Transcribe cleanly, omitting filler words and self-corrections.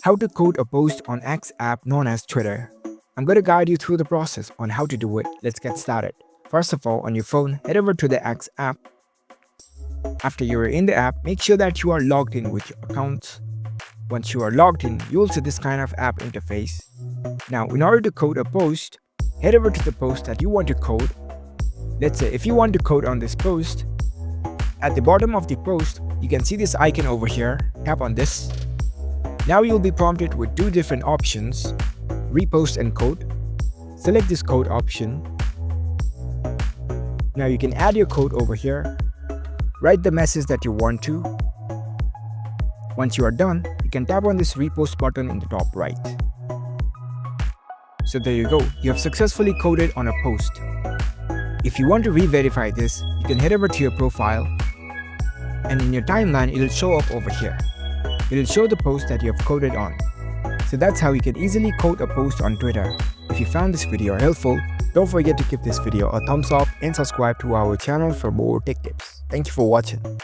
How to code a post on X app known as Twitter. I'm going to guide you through the process on how to do it. Let's get started. First of all, on your phone, head over to the X app. After you are in the app, make sure that you are logged in with your account. Once you are logged in, you will see this kind of app interface. Now, in order to code a post, head over to the post that you want to code. Let's say if you want to code on this post, at the bottom of the post, you can see this icon over here. Tap on this. Now you'll be prompted with two different options, repost and code. Select this code option. Now you can add your code over here. Write the message that you want to. Once you are done, you can tap on this repost button in the top right. So there you go, you have successfully coded on a post. If you want to re-verify this, you can head over to your profile, and in your timeline it will show up over here. It will show the post that you have coded on. So that's how you can easily code a post on Twitter. If you found this video helpful, don't forget to give this video a thumbs up and subscribe to our channel for more tech tips. Thank you for watching.